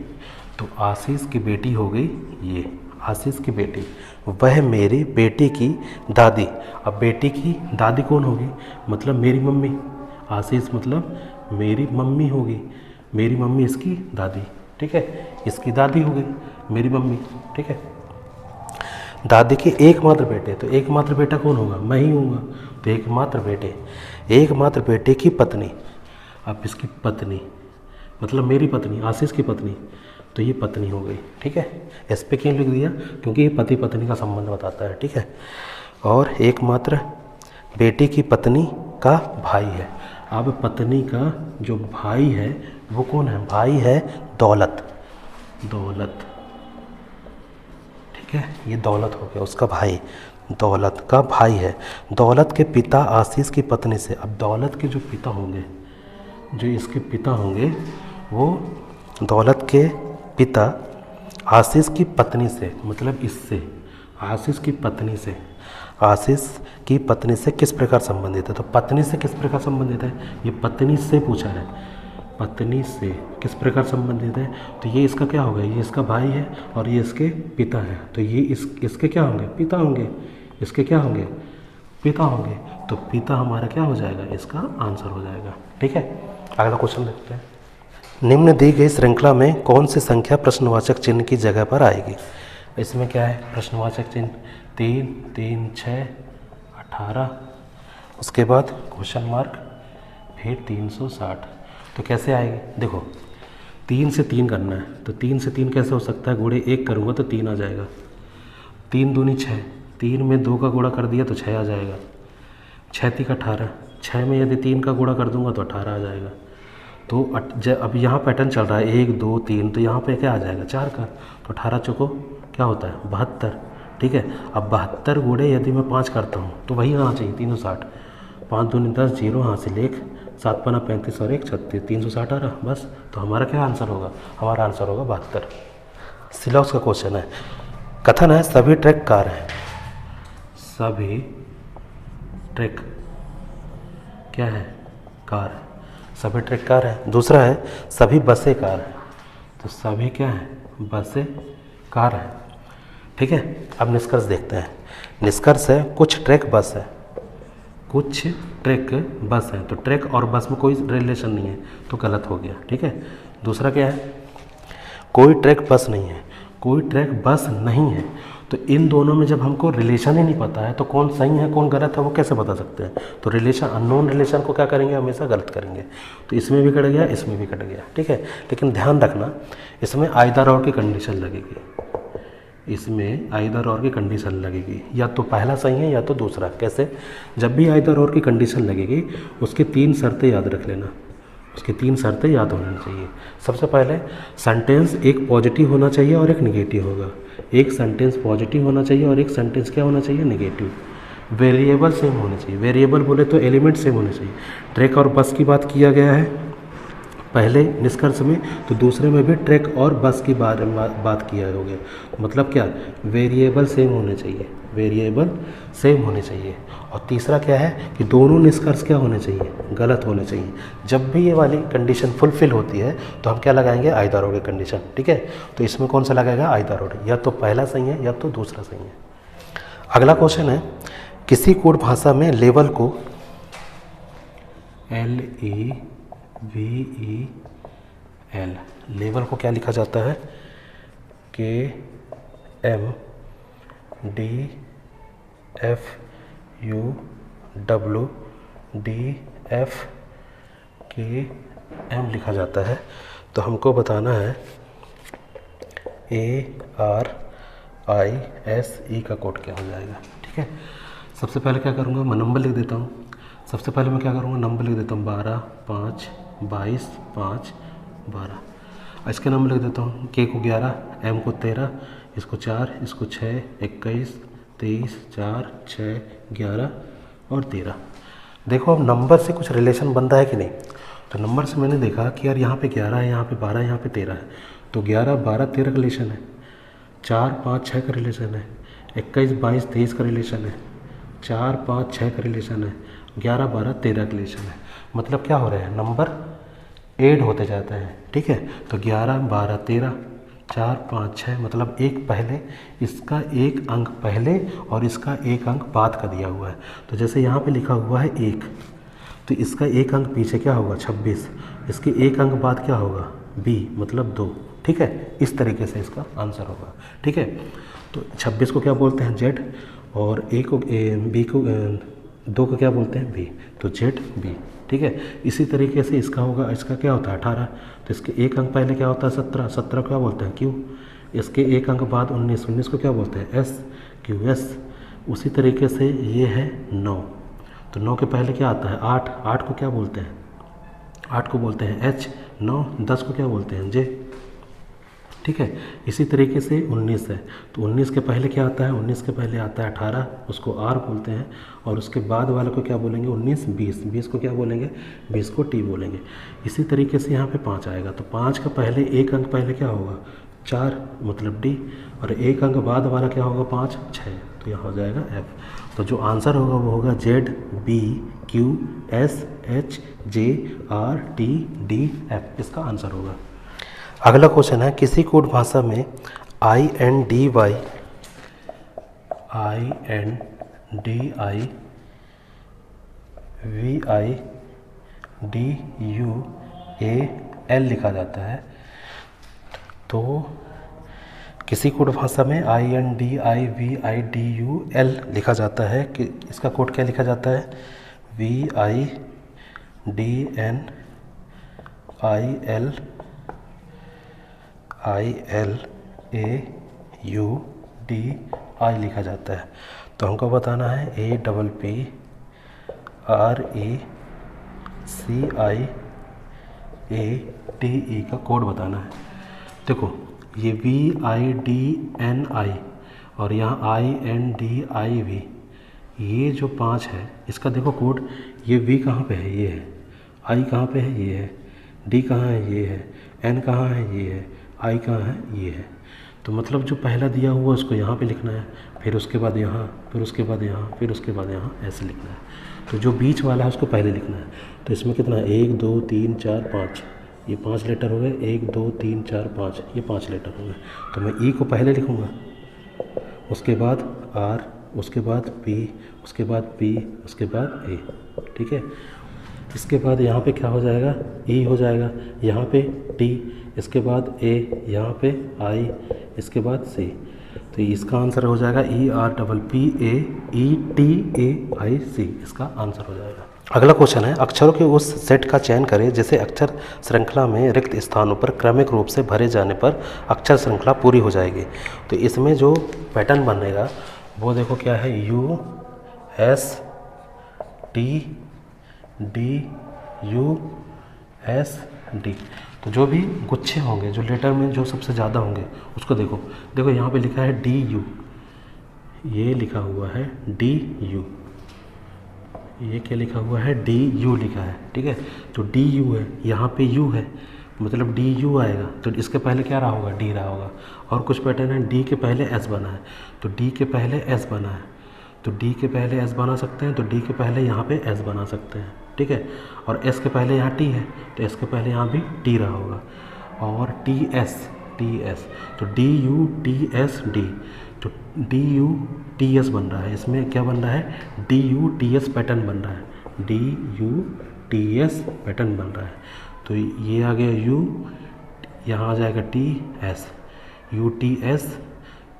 [SPEAKER 1] तो आशीष की बेटी हो गई ये, आशीष की बेटी, वह मेरी बेटी की दादी। अब बेटी की दादी कौन होगी, मतलब मेरी मम्मी, आशीष मतलब मेरी मम्मी होगी, मेरी मम्मी इसकी दादी, ठीक है, इसकी दादी हो गई मेरी मम्मी, ठीक है। दादी के एकमात्र बेटे, तो एकमात्र बेटा कौन होगा, मैं ही हूँगा। तो एकमात्र बेटे की पत्नी, अब इसकी पत्नी मतलब मेरी पत्नी, आशीष की पत्नी, तो ये पत्नी हो गई, ठीक है। इस पे क्यों लिख दिया, क्योंकि ये पति पत्नी का संबंध बताता है, ठीक है। और एकमात्र बेटी की पत्नी का भाई है। अब पत्नी का जो भाई है वो कौन है, भाई है दौलत, ठीक है, ये दौलत हो गया उसका भाई, दौलत का भाई है। दौलत के पिता आशीष की पत्नी से, अब दौलत के जो पिता होंगे, जो इसके पिता होंगे, वो दौलत के पिता आशीष की पत्नी से, मतलब इससे, आशीष की पत्नी से किस प्रकार संबंधित है। तो पत्नी से किस प्रकार संबंधित है, ये पत्नी से पूछा है, पत्नी से किस प्रकार संबंधित है। तो ये इसका क्या होगा, ये इसका भाई है और ये इसके पिता है, तो ये इसके क्या होंगे, पिता होंगे, इसके क्या होंगे, पिता होंगे। तो पिता हमारा क्या हो जाएगा, इसका आंसर हो जाएगा, ठीक है। अगला क्वेश्चन देखते हैं, निम्न दी गई श्रृंखला में कौन सी संख्या प्रश्नवाचक चिन्ह की जगह पर आएगी। इसमें क्या है, प्रश्नवाचक चिन्ह 3 3 6 18, उसके बाद क्वेश्चन मार्क, फिर 360। तो कैसे आएगी, देखो 3 से 3 करना है, तो 3 से 3 कैसे हो सकता है, गुणे 1 करूँगा तो 3 आ जाएगा, 3 दूनी 6, 3 में 2 का गुणा कर दिया तो 6 आ जाएगा, 6 3 18, 6 में यदि 3 का गुणा कर दूंगा तो 18 आ जाएगा। तो अब यहाँ पैटर्न चल रहा है 1 2 3, तो यहाँ पे क्या आ जाएगा 4 का, तो 18 चौको क्या होता है 72, ठीक है। अब 72 गुणे यदि मैं 5 करता हूँ तो वही आना चाहिए 360, 5 दूनी 10, 0 हासिल 1, 7 पना 35 और 1 36, 360 आ रहा बस। तो हमारा क्या आंसर होगा, हमारा आंसर होगा 72। सिलॉक्स का क्वेश्चन है, कथन है सभी ट्रैक कार हैं, सभी ट्रैक क्या है, कार, सभी ट्रैक कार है। दूसरा है सभी बसें कार हैं, तो सभी क्या है, बसें कार है, ठीक है। अब निष्कर्ष देखते हैं, निष्कर्ष है कुछ ट्रैक बस है, कुछ ट्रैक बस है, तो ट्रैक और बस में कोई रिलेशन नहीं है, तो गलत हो गया, ठीक है। दूसरा क्या है, कोई ट्रैक बस नहीं है, कोई ट्रैक बस नहीं है। तो इन दोनों में जब हमको रिलेशन ही नहीं पता है तो कौन सही है कौन गलत है वो कैसे बता सकते हैं। तो रिलेशन, अननोन रिलेशन को क्या करेंगे, हमेशा गलत करेंगे। तो इसमें भी कट गया, इसमें भी कट गया, ठीक है। लेकिन ध्यान रखना इसमें आइदर और की कंडीशन लगेगी, इसमें आइदर और की कंडीशन लगेगी, या तो पहला सही है या तो दूसरा। कैसे, जब भी आइदर और की कंडीशन लगेगी उसकी 3 शर्तें याद रख लेना, उसकी 3 शर्तें याद होनी चाहिए। सबसे पहले सेंटेंस एक पॉजिटिव होना चाहिए और एक निगेटिव होगा, एक सेंटेंस पॉजिटिव होना चाहिए और एक सेंटेंस क्या होना चाहिए, निगेटिव। वेरिएबल सेम होने चाहिए, वेरिएबल बोले तो एलिमेंट सेम होने चाहिए। ट्रैक और बस की बात किया गया है, पहले निष्कर्ष में, तो दूसरे में भी ट्रक और बस की बारे में बात किया हो गया। मतलब क्या, वेरिएबल सेम होने चाहिए, वेरिएबल सेम होने चाहिए। और तीसरा क्या है कि दोनों निष्कर्ष क्या होने चाहिए, गलत होने चाहिए। जब भी ये वाली कंडीशन फुलफिल होती है तो हम क्या लगाएंगे, आइदर और कंडीशन। ठीक है, तो इसमें कौन सा लगाएगा, आइदर और, या तो पहला सही है या तो दूसरा सही है। अगला क्वेश्चन है, किसी कोड भाषा में लेवल को LEVEL, लेवल को क्या लिखा जाता है, KMDFUWDFKM लिखा जाता है। तो हमको बताना है ARISE का कोड क्या हो जाएगा। ठीक है, सबसे पहले क्या करूँगा, मैं नंबर लिख देता हूँ। सबसे पहले मैं क्या करूँगा, नंबर लिख देता हूँ 12, 5, 22, 5, 12। इसके नंबर लिख देता हूँ, K को 11, M को 13, इसको 4, इसको 6, 21, 23, 4, 6, 11 और 13। देखो अब नंबर से कुछ रिलेशन बनता है कि नहीं। तो नंबर से मैंने देखा कि यार यहाँ पे 11 है, यहाँ पे 12, यहाँ पे 13 है। तो 11, 12, 13 का रिलेशन है, 4, 5, 6 का रिलेशन है, 21, 22, 23 का रिलेशन है, 4, 5, 6 का रिलेशन है, 11, 12, 13 का रिलेशन है। मतलब क्या हो रहा है, नंबर ऐड होते जाते हैं। ठीक है, तो 11, 12, 13, 4, 5, 6, मतलब एक पहले, इसका एक अंक पहले और इसका एक अंक बाद का दिया हुआ है। तो जैसे यहाँ पे लिखा हुआ है 1, तो इसका एक अंक पीछे क्या होगा, 26, इसके एक अंक बाद क्या होगा, B, मतलब 2। ठीक है, इस तरीके से इसका आंसर होगा। ठीक है, तो 26 को क्या बोलते हैं, Z, और A को B को 2 को क्या बोलते हैं, B, तो ZB। ठीक है, इसी तरीके से इसका होगा, इसका क्या होता है 18, तो इसके एक अंक पहले क्या होता है 17, 17 को क्या बोलते हैं Q, इसके एक अंक बाद 19, 19 को क्या बोलते हैं S, QS। उसी तरीके से ये है 9, तो 9 के पहले क्या आता है 8, 8 को क्या बोलते हैं, 8 को बोलते हैं H, 9, 10 को क्या बोलते हैं J। ठीक है, इसी तरीके से 19 है, तो 19 के पहले क्या आता है, 19 के पहले आता है 18, उसको R बोलते हैं, और उसके बाद वाले को क्या बोलेंगे 19, 20, 20 को क्या बोलेंगे, 20 को T बोलेंगे। इसी तरीके से यहाँ पे 5 आएगा, तो 5 का पहले एक अंक पहले क्या होगा 4, मतलब D, और एक अंक बाद वाला क्या होगा 5, 6, तो यहाँ हो जाएगा F। तो जो आंसर होगा वो होगा ZBQSHJRTDF, इसका आंसर होगा। अगला क्वेश्चन है, किसी कोड भाषा में INDIVAL लिखा जाता है। तो किसी कोड भाषा में INDIVIDUL लिखा जाता है कि इसका कोड क्या लिखा जाता है, VIDNILAUDI लिखा जाता है। तो हमको बताना है APPRECIATE का कोड बताना है। देखो ये VIDNI और यहाँ INDIV, ये जो 5 है इसका देखो कोड, ये V कहाँ पे है, ये है, I कहाँ पे है, ये है, D कहाँ है, ये है, N कहाँ है, ये है, I कहाँ है, ये है। तो मतलब जो पहला दिया हुआ उसको यहाँ पे लिखना है, फिर उसके बाद यहाँ, फिर उसके बाद यहाँ, फिर उसके बाद यहाँ, ऐसे लिखना है। तो जो बीच वाला है उसको पहले लिखना है। तो इसमें कितना है 1 2 3 4 5, ये 5 लेटर हो गए, 1 2 3 4 5, ये 5 लेटर हो गए। तो मैं E को पहले लिखूँगा, उसके बाद R, उसके बाद P, उसके बाद P, उसके बाद A। ठीक है, इसके बाद यहाँ पे क्या हो जाएगा, E हो जाएगा, यहाँ पे T, इसके बाद A, यहाँ पे I, इसके बाद C। तो इसका आंसर हो जाएगा ERPPAETAIC, इसका आंसर हो जाएगा। अगला क्वेश्चन है, अक्षरों के उस सेट का चयन करें जिसे अक्षर श्रृंखला में रिक्त स्थानों पर क्रमिक रूप से भरे जाने पर अक्षर श्रृंखला पूरी हो जाएगी। तो इसमें जो पैटर्न बनेगा वो देखो क्या है, USTDUSD। तो जो भी गुच्छे होंगे, जो लेटर में जो सबसे ज़्यादा होंगे उसको देखो, देखो यहाँ पे लिखा है DU, ये लिखा हुआ है DU, ये क्या लिखा हुआ है, डी यू लिखा है, ठीक है। तो डी यू है, यहाँ पे यू है, मतलब डी यू आएगा, तो इसके पहले क्या रहा होगा, डी रहा होगा। और कुछ पैटर्न है डी के पहले एस बना है, तो डी के पहले एस बना है, तो डी के पहले एस बना सकते हैं, तो डी के पहले यहाँ पे एस बना सकते हैं, ठीक है। और एस के पहले यहाँ टी है, तो एस के पहले यहाँ भी टी रहा होगा। और टी एस, तो D U T S D, तो डी यू टी एस बन रहा है, इसमें क्या बन रहा है, D U T S pattern बन रहा है, D U T S pattern बन रहा है। तो ये आ गया यू, यहाँ आ जाएगा T S, U T S,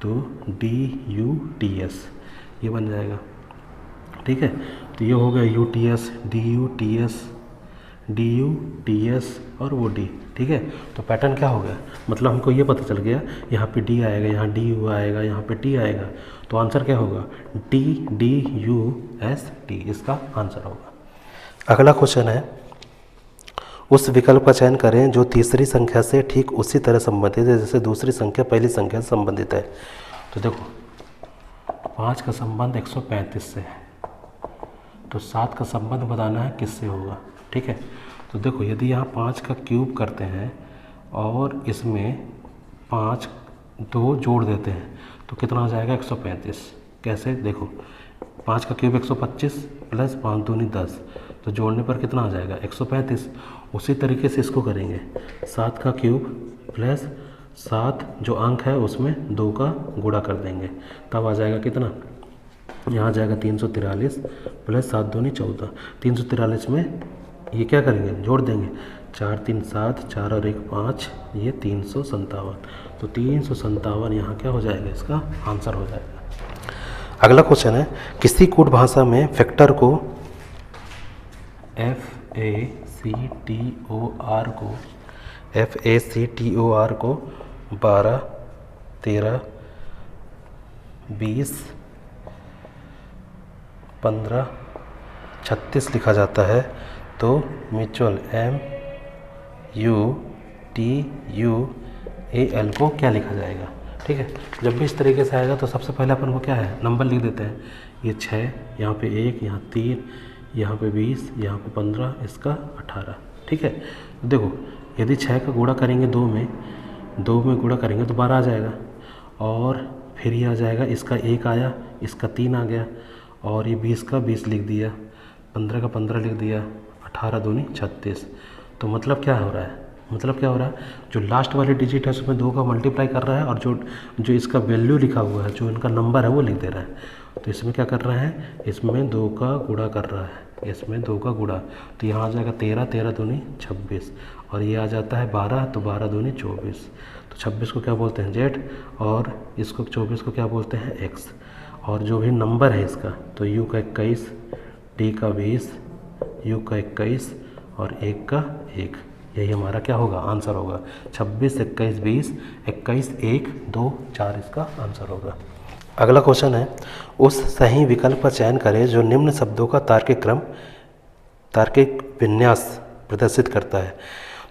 [SPEAKER 1] तो डी यू टी एस ये बन जाएगा, ठीक है। तो ये हो गया U T S, D U T S, D U T S और वो डी, ठीक है। तो पैटर्न क्या हो गया, मतलब हमको ये पता चल गया, यहाँ पे डी आएगा, यहाँ डी यू आएगा, यहाँ पे टी आएगा, तो आंसर क्या होगा, T D U S T, इसका आंसर होगा। अगला क्वेश्चन है, उस विकल्प का चयन करें जो तीसरी संख्या से ठीक उसी तरह संबंधित है जैसे दूसरी संख्या पहली संख्या से संबंधित है। तो देखो 5 का संबंध 135 से है, तो 7 का संबंध बताना है किससे होगा, ठीक है। तो देखो यदि यहाँ 5 का क्यूब करते हैं और इसमें 5 2 जोड़ देते हैं तो कितना आ जाएगा, 135। कैसे, देखो 5 का क्यूब 125 प्लस 5 दूनी 10, तो जोड़ने पर कितना आ जाएगा, 135। उसी तरीके से इसको करेंगे, 7 का क्यूब प्लस 7 जो अंक है उसमें 2 का गुणा कर देंगे, तब आ जाएगा कितना, यहाँ जाएगा 343 प्लस 7 दूनी 14, 343 में ये क्या करेंगे, जोड़ देंगे, 4 3 7, 4 और 1 5, ये 357, तो 357 यहाँ क्या हो जाएगा, इसका आंसर हो जाएगा। अगला क्वेश्चन है, किसी कूट भाषा में फैक्टर को FACTOR को 12 13 20 15 36 लिखा जाता है, तो म्यूचुअल MUTUAL को क्या लिखा जाएगा, ठीक है। जब भी इस तरीके से आएगा तो सबसे पहले अपन को क्या है, नंबर लिख देते हैं, ये 6, यहाँ पे 1, यहाँ 3, यहाँ पे 20, यहाँ पे 15, इसका 18, ठीक है। देखो यदि 6 का गुणा करेंगे 2 में गुणा करेंगे तो 12 आ जाएगा, और फिर ये आ जाएगा, इसका 1 आया, इसका 3 आ गया, और ये 20 का 20 लिख दिया, 15 का 15 लिख दिया, 18 दूनी 36। तो मतलब क्या हो रहा है, जो लास्ट वाले डिजिट है उसमें 2 का मल्टीप्लाई कर रहा है, और जो इसका वैल्यू लिखा हुआ है, जो इनका नंबर है वो लिख दे रहा है। तो इसमें क्या कर रहा है, इसमें 2 का गुणा कर रहा है, इसमें 2 का गुणा, तो यहाँ आ जाएगा 13, 13 दूनी 26, और ये आ जाता है 12, तो 12 दूनी 24, तो 26 को क्या बोलते हैं जेड, और इसको 24 को क्या बोलते हैं एक्स। और जो भी नंबर है इसका, तो यू का 21, टी का 20, यू का 21 और 1 का 1, यही हमारा क्या होगा, आंसर होगा। 26 21 20 21 1 2 4 इसका आंसर होगा। अगला क्वेश्चन है, उस सही विकल्प का चयन करें जो निम्न शब्दों का तार्किक विन्यास प्रदर्शित करता है।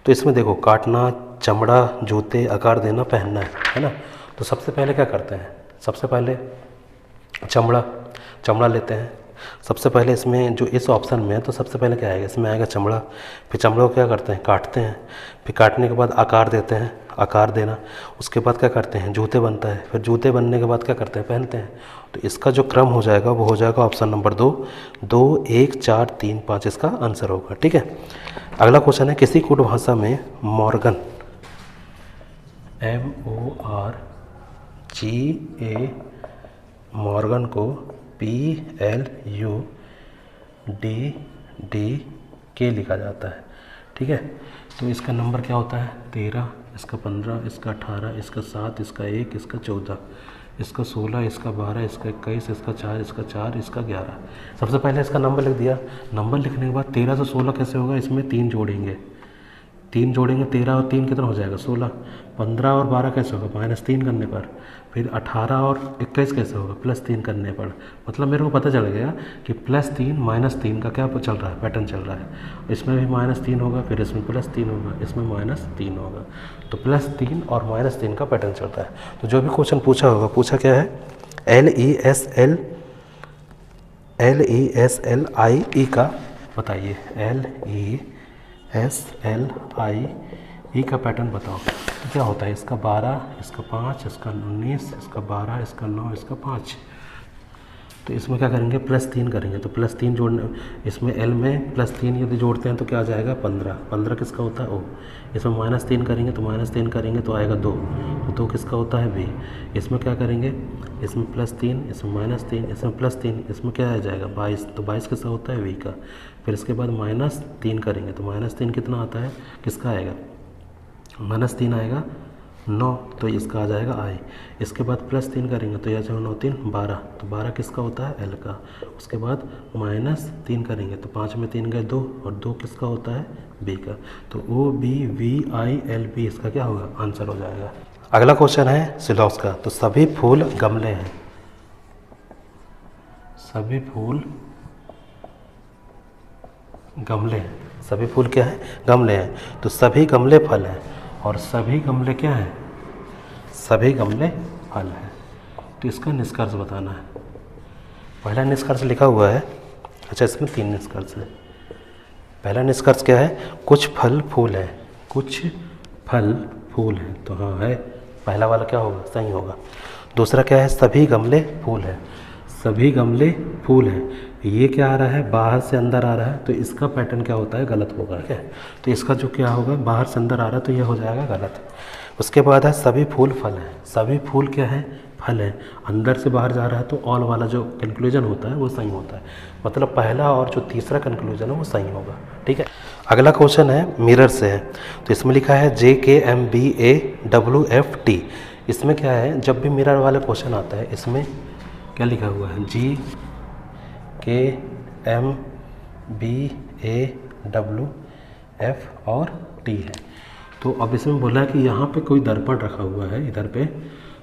[SPEAKER 1] तो इसमें देखो, काटना, चमड़ा, जूते, आकार देना, पहनना है ना। तो सबसे पहले क्या करते हैं, सबसे पहले चमड़ा लेते हैं। सबसे पहले इसमें जो इस ऑप्शन में है, तो सबसे पहले क्या आएगा, इसमें आएगा चमड़ा। फिर चमड़ा को क्या करते हैं, काटते हैं। फिर काटने के बाद आकार देते हैं, आकार देना। उसके बाद क्या करते हैं, जूते बनता है। फिर जूते बनने के बाद क्या करते हैं, पहनते हैं। तो इसका जो क्रम हो जाएगा वो हो जाएगा ऑप्शन नंबर 2, 2 1 4 3 5 इसका आंसर होगा, ठीक है। अगला क्वेश्चन है, किसी कूट भाषा में मॉर्गन MORGA मॉर्गन को PLUDDK लिखा जाता है, ठीक है। तो इसका नंबर क्या होता है, 13, इसका 15, इसका 18, इसका 7, इसका 1, इसका 14, इसका 16, इसका 12, इसका 21, इसका 4, इसका 4, इसका 11। सबसे पहले इसका नंबर लिख दिया। नंबर लिखने के बाद 13 से 16 कैसे होगा, इसमें 3 जोड़ेंगे, 13 और 3 कितना हो जाएगा, 16। 15 और 12 कैसे होगा, -3 करने पर। फिर 18 और 21 कैसे होगा, +3 करने पर। मतलब मेरे को पता चल गया कि +3 -3 का क्या चल रहा है, पैटर्न चल रहा है। इसमें भी -3 होगा, फिर इसमें +3 होगा, इसमें -3 होगा। तो +3 और -3 का पैटर्न चल रहा है। तो जो भी क्वेश्चन पूछा होगा, पूछा क्या है, LESL LESLIE का बताइए, LESLIE का पैटर्न बताओ। तो क्या होता है, इसका 12, इसका 5, इसका 19, इसका 12, इसका 9, इसका 5। तो इसमें क्या करेंगे, +3 करेंगे। तो +3 जोड़ने, इसमें L में +3 यदि जोड़ते हैं तो क्या आ जाएगा, 15। 15 किसका होता है, O। इसमें -3 करेंगे तो -3 करेंगे तो आएगा 2। तो 2 किसका होता है, B। इसमें क्या करेंगे, इसमें +3, इसमें -3, इसमें +3, इसमें क्या आ जाएगा, 22। तो 22 किसका होता है, V का। फिर इसके बाद -3 करेंगे तो -3 कितना आता है, किसका आएगा, -3 आएगा 9, तो इसका आ जाएगा I। इसके बाद +3 करेंगे तो यह जो 9 3 12, तो 12 किसका होता है, L का। उसके बाद -3 करेंगे तो 5 में 3 गए 2, और 2 किसका होता है, B का। तो OBVILB इसका क्या होगा, आंसर हो जाएगा। अगला क्वेश्चन है सिलॉक्स का। तो सभी फूल गमले हैं, सभी फूल गमले हैं, सभी फूल क्या है, गमले हैं। तो सभी गमले फल हैं, और सभी गमले क्या हैं, सभी गमले फल हैं। तो इसका निष्कर्ष बताना है। पहला निष्कर्ष लिखा हुआ है, अच्छा इसमें 3 निष्कर्ष है। पहला निष्कर्ष क्या है, कुछ फल फूल हैं, कुछ फल फूल हैं, तो हाँ है, पहला वाला क्या होगा, सही होगा। दूसरा क्या है, सभी गमले फूल हैं, सभी गमले फूल हैं। ये क्या आ रहा है, बाहर से अंदर आ रहा है, तो इसका पैटर्न क्या होता है, गलत होगा, ठीक है। तो इसका जो क्या होगा, बाहर से अंदर आ रहा है तो ये हो जाएगा गलत। उसके बाद है सभी फूल फल हैं, सभी फूल क्या है, फल है। अंदर से बाहर जा रहा है तो ऑल वाला जो कंक्लूजन होता है वो सही होता है, मतलब पहला और जो तीसरा कंक्लूजन है वो सही होगा, ठीक है। अगला क्वेश्चन है मिरर से है। तो इसमें लिखा है JKMBAWFT। इसमें क्या है, जब भी मिरर वाला क्वेश्चन आता है इसमें क्या लिखा हुआ है, JKMBAWF और T है। तो अब इसमें बोला है कि यहाँ पे कोई दर्पण रखा हुआ है इधर पे,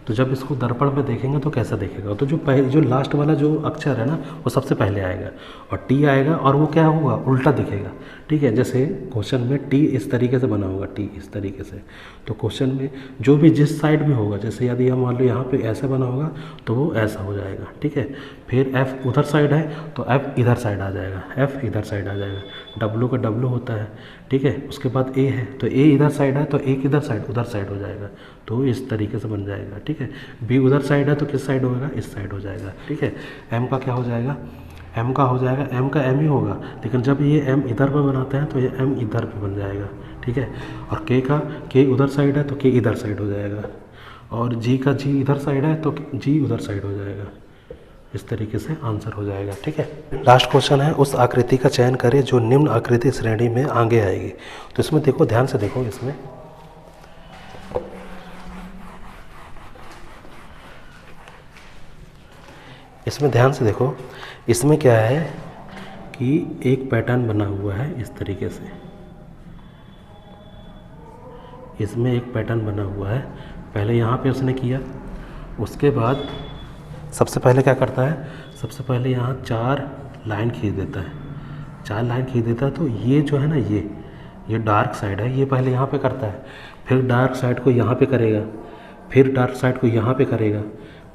[SPEAKER 1] तो जब इसको दर्पण में देखेंगे तो कैसा दिखेगा, तो जो लास्ट वाला जो अक्षर है ना वो सबसे पहले आएगा, और टी आएगा, और वो क्या होगा, उल्टा दिखेगा, ठीक है। जैसे क्वेश्चन में टी इस तरीके से बना होगा, टी इस तरीके से, तो क्वेश्चन में जो भी जिस साइड में होगा, जैसे यदि हम मान लो यहाँ पे ऐसा बना होगा तो वो ऐसा हो जाएगा, ठीक है। फिर एफ उधर साइड है तो एफ इधर साइड आ जाएगा, एफ इधर साइड आ जाएगा, डब्लू का डब्लू होता है, ठीक है। उसके बाद ए है तो ए इधर साइड है तो ए किधर साइड, उधर साइड हो जाएगा, तो इस तरीके से बन जाएगा, ठीक है। बी उधर साइड है तो किस साइड होगा, इस साइड हो जाएगा, ठीक है। एम का क्या हो जाएगा, एम का हो जाएगा, एम का एम ही होगा, लेकिन जब ये एम इधर पे बनाते हैं तो ये एम इधर पे बन जाएगा, ठीक है। और के का के उधर साइड है तो के इधर साइड हो जाएगा, और जी का जी इधर साइड है तो जी उधर साइड हो जाएगा, इस तरीके से आंसर हो जाएगा, ठीक है। लास्ट क्वेश्चन है, उस आकृति का चयन करें जो निम्न आकृति श्रेणी में आगे आएगी। तो इसमें देखो, ध्यान से देखो, इसमें ध्यान से देखो, इसमें क्या है कि एक पैटर्न बना हुआ है इस तरीके से, इसमें एक पैटर्न बना हुआ है। पहले यहाँ पे उसने किया, उसके बाद सबसे पहले क्या करता है, सबसे पहले यहाँ 4 लाइन खींच देता है, 4 लाइन खींच देता है। तो ये जो है ना, ये डार्क साइड है, ये पहले यहाँ पे करता है, फिर डार्क साइड को यहाँ पे करेगा, फिर डार्क साइड को यहाँ पे करेगा,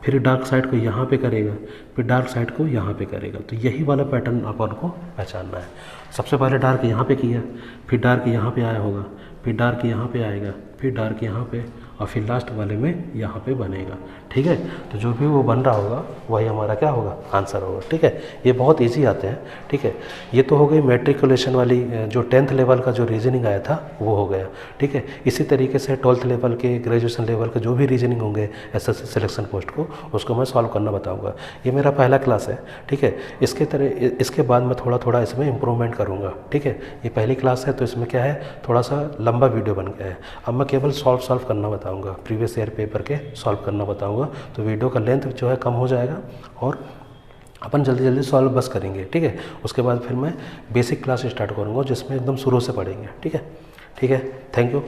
[SPEAKER 1] फिर डार्क साइड को यहाँ पे करेगा, फिर डार्क साइड को यहाँ पे करेगा। तो यही वाला पैटर्न अपन को पहचानना है। सबसे पहले डार्क यहाँ पे किया, फिर डार्क यहाँ पे आया होगा, फिर डार्क यहाँ पे आएगा, फिर डार्क यहाँ पे, और फिर लास्ट वाले में यहाँ पे बनेगा, ठीक है। तो जो भी वो बन रहा होगा वही हमारा क्या होगा, आंसर होगा, ठीक है। ये बहुत इजी आते हैं, ठीक है। ये तो हो गई मैट्रिकुलेशन वाली, जो 10th लेवल का जो रीजनिंग आया था वो हो गया, ठीक है। इसी तरीके से 12th लेवल के, ग्रेजुएशन लेवल के जो भी रीजनिंग होंगे SSC सिलेक्शन पोस्ट को, उसको मैं सॉल्व करना बताऊँगा। ये मेरा पहला क्लास है, ठीक है। इसके बाद मैं थोड़ा थोड़ा इसमें इम्प्रूवमेंट करूँगा, ठीक है। ये पहली क्लास है तो इसमें क्या है, थोड़ा सा लंबा वीडियो बन गया है। अब मैं केवल सॉल्व करना बताऊँगा, प्रीवियस ईयर पेपर के सॉल्व करना बताऊँगा, तो वीडियो का लेंथ जो है कम हो जाएगा, और अपन जल्दी जल्दी सॉल्व बस करेंगे, ठीक है। उसके बाद फिर मैं बेसिक क्लास स्टार्ट करूँगा जिसमें एकदम शुरू से पढ़ेंगे, ठीक है। Thank you.